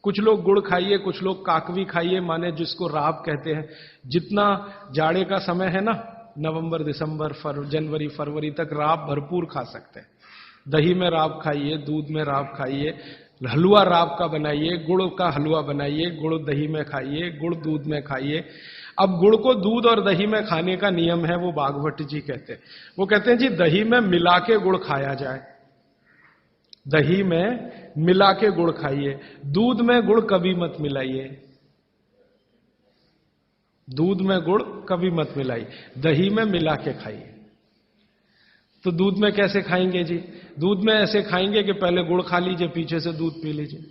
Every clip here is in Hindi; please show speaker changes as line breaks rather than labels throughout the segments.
कुछ लोग गुड़ खाइए, कुछ लोग काकवी खाइए, माने जिसको राब कहते हैं। जितना जाड़े का समय है ना, नवंबर, दिसंबर, जनवरी, फरवरी तक राब भरपूर खा सकते हैं। दही में राब खाइए, दूध में राब खाइए, हलवा राब का बनाइए, गुड़ का हलवा बनाइए, गुड़ दही में खाइए, गुड़ दूध में खाइए। अब गुड़ को दूध और दही में खाने का नियम है, वो बागभट्ट जी कहते हैं। वो कहते हैं जी दही में मिला के गुड़ खाया जाए, दही में मिला के गुड़ खाइए, दूध में गुड़ कभी मत मिलाइए, दूध में गुड़ कभी मत मिलाइए, दही में मिला के खाइए। तो दूध में कैसे खाएंगे जी? दूध में ऐसे खाएंगे कि पहले गुड़ खा लीजिए, पीछे से दूध पी लीजिए,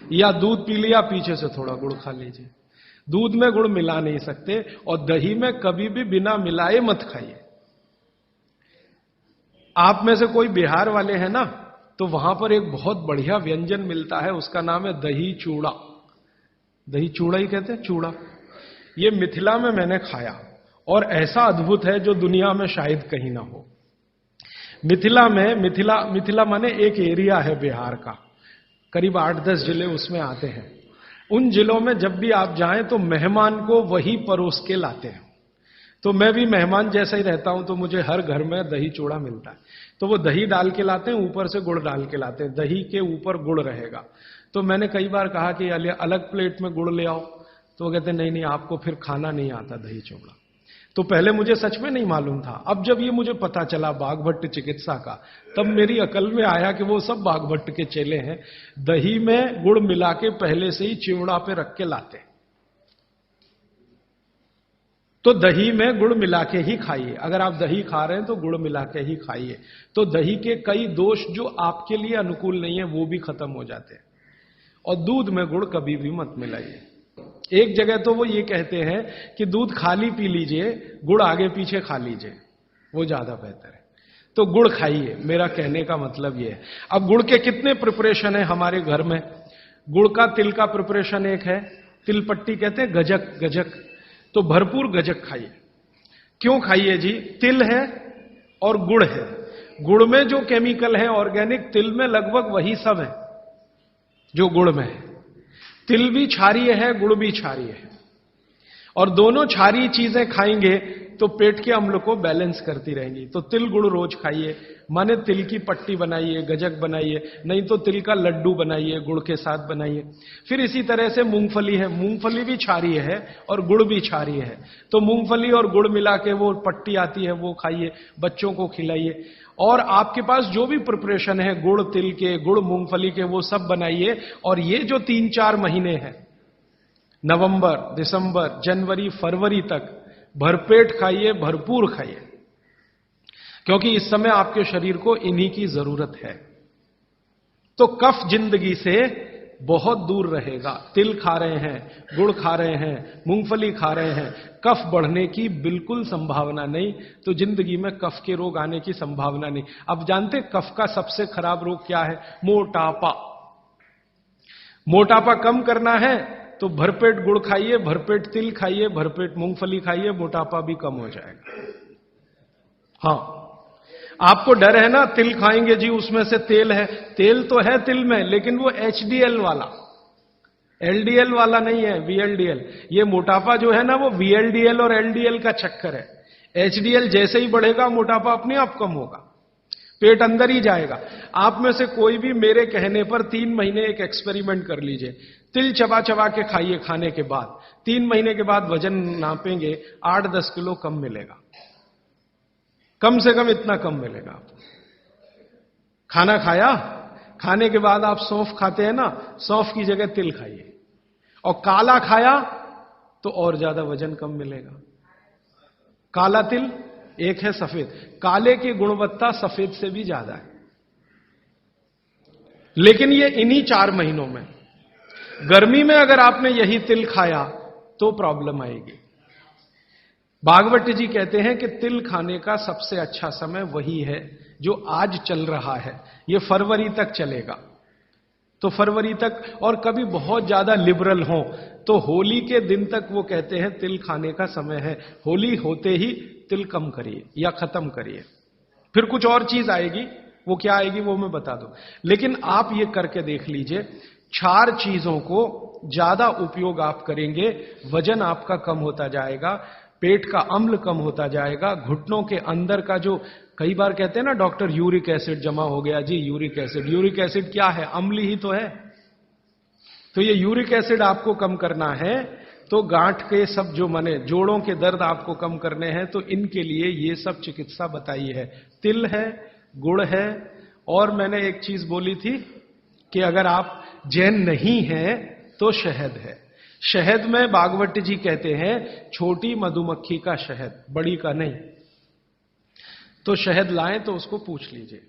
या दूध पी लिया, पीछे से थोड़ा गुड़ खा लीजिए। दूध में गुड़ मिला नहीं सकते, और दही में कभी भी बिना मिलाए मत खाइए। आप में से कोई बिहार वाले हैं ना, तो वहां पर एक बहुत बढ़िया व्यंजन मिलता है, उसका नाम है दही चूड़ा। दही चूड़ा ही कहते हैं, चूड़ा। ये मिथिला में मैंने खाया, और ऐसा अद्भुत है जो दुनिया में शायद कहीं ना हो। मिथिला में, मिथिला माने एक एरिया है बिहार का, करीब 8-10 जिले उसमें आते हैं। उन जिलों में जब भी आप जाएं तो मेहमान को वही परोस के लाते हैं। तो मैं भी मेहमान जैसा ही रहता हूं, तो मुझे हर घर में दही चूड़ा मिलता है। तो वो दही डाल के लाते हैं, ऊपर से गुड़ डाल के लाते हैं, दही के ऊपर गुड़ रहेगा। तो मैंने कई बार कहा कि अलग प्लेट में गुड़ ले आओ, तो वो कहते नहीं, आपको फिर खाना नहीं आता दही चूड़ा। तो पहले मुझे सच में नहीं मालूम था। अब जब ये मुझे पता चला बागभट्ट चिकित्सा का, तब मेरी अकल में आया कि वो सब बागभट्ट के चेले हैं, दही में गुड़ मिला के पहले से ही चिवड़ा पे रख के लाते। तो दही में गुड़ मिला के ही खाइए। अगर आप दही खा रहे हैं तो गुड़ मिला के ही खाइए, तो दही के कई दोष जो आपके लिए अनुकूल नहीं है वो भी खत्म हो जाते हैं। और दूध में गुड़ कभी भी मत मिलाइए। एक जगह तो वो ये कहते हैं कि दूध खाली पी लीजिए, गुड़ आगे पीछे खा लीजिए, वो ज्यादा बेहतर है। तो गुड़ खाइए, मेरा कहने का मतलब ये है। अब गुड़ के कितने प्रिपरेशन है हमारे घर में? गुड़ का, तिल का प्रिपरेशन एक है, तिल पट्टी कहते हैं, गजक। तो भरपूर गजक खाइए। क्यों खाइए जी? तिल है और गुड़ है। गुड़ में जो केमिकल है ऑर्गेनिक, तिल में लगभग वही सब है जो गुड़ में है। तिल भी क्षारीय है, गुड़ भी क्षारीय है, और दोनों क्षारीय चीजें खाएंगे तो पेट के अम्ल को बैलेंस करती रहेंगी। तो तिल गुड़ रोज खाइए, माने तिल की पट्टी बनाइए, गजक बनाइए, नहीं तो तिल का लड्डू बनाइए, गुड़ के साथ बनाइए। फिर इसी तरह से मूंगफली है, मूंगफली भी क्षारीय है और गुड़ भी क्षारीय है। तो मूंगफली और गुड़ मिला के वो पट्टी आती है, वो खाइए, बच्चों को खिलाइए। और आपके पास जो भी प्रिपरेशन है गुड़ तिल के, गुड़ मूंगफली के, वो सब बनाइए। और ये जो 3-4 महीने हैं, नवंबर, दिसंबर, जनवरी, फरवरी तक भरपेट खाइए, भरपूर खाइए, क्योंकि इस समय आपके शरीर को इन्हीं की जरूरत है। तो कफ जिंदगी से बहुत दूर रहेगा। तिल खा रहे हैं, गुड़ खा रहे हैं, मूंगफली खा रहे हैं, कफ बढ़ने की बिल्कुल संभावना नहीं। तो जिंदगी में कफ के रोग आने की संभावना नहीं। अब जानते कफ का सबसे खराब रोग क्या है? मोटापा। मोटापा कम करना है तो भरपेट गुड़ खाइए, भरपेट तिल खाइए, भरपेट मूंगफली खाइए, मोटापा भी कम हो जाएगा। हां, आपको डर है ना, तिल खाएंगे जी उसमें से तेल है। तेल तो है तिल में, लेकिन वो HDL वाला, LDL वाला नहीं है, VLDL। ये मोटापा जो है ना, वो VLDL और LDL का चक्कर है। HDL जैसे ही बढ़ेगा, मोटापा अपने आप कम होगा, पेट अंदर ही जाएगा। आप में से कोई भी मेरे कहने पर 3 महीने एक एक्सपेरिमेंट कर लीजिए। तिल चबा चबा के खाइए, खाने के बाद 3 महीने के बाद वजन नापेंगे, 8-10 किलो कम मिलेगा, कम से कम इतना कम मिलेगा आपको। खाना खाया, खाने के बाद आप सौंफ खाते हैं ना, सौंफ की जगह तिल खाइए। और काला खाया तो और ज्यादा वजन कम मिलेगा। काला तिल एक है सफेद, काले की गुणवत्ता सफेद से भी ज्यादा है। लेकिन ये इन्हीं 4 महीनों में, गर्मी में अगर आपने यही तिल खाया तो प्रॉब्लम आएगी। भागवत जी कहते हैं कि तिल खाने का सबसे अच्छा समय वही है जो आज चल रहा है। ये फरवरी तक चलेगा, तो फरवरी तक, और कभी बहुत ज्यादा लिबरल हो तो होली के दिन तक वो कहते हैं तिल खाने का समय है। होली होते ही तिल कम करिए या खत्म करिए। फिर कुछ और चीज आएगी, वो क्या आएगी वो मैं बता दूं। लेकिन आप ये करके देख लीजिए, 4 चीजों को ज्यादा उपयोग आप करेंगे, वजन आपका कम होता जाएगा, पेट का अम्ल कम होता जाएगा, घुटनों के अंदर का जो कई बार कहते हैं ना डॉक्टर यूरिक एसिड जमा हो गया जी, यूरिक एसिड क्या है? अम्ल ही तो है। तो ये यूरिक एसिड आपको कम करना है, तो गांठ के सब जो मने जोड़ों के दर्द आपको कम करने हैं, तो इनके लिए ये सब चिकित्सा बताई है। तिल है, गुड़ है, और मैंने एक चीज बोली थी कि अगर आप जैन नहीं हैं तो शहद है। शहद में भागवत जी कहते हैं छोटी मधुमक्खी का शहद, बड़ी का नहीं। तो शहद लाएं तो उसको पूछ लीजिए।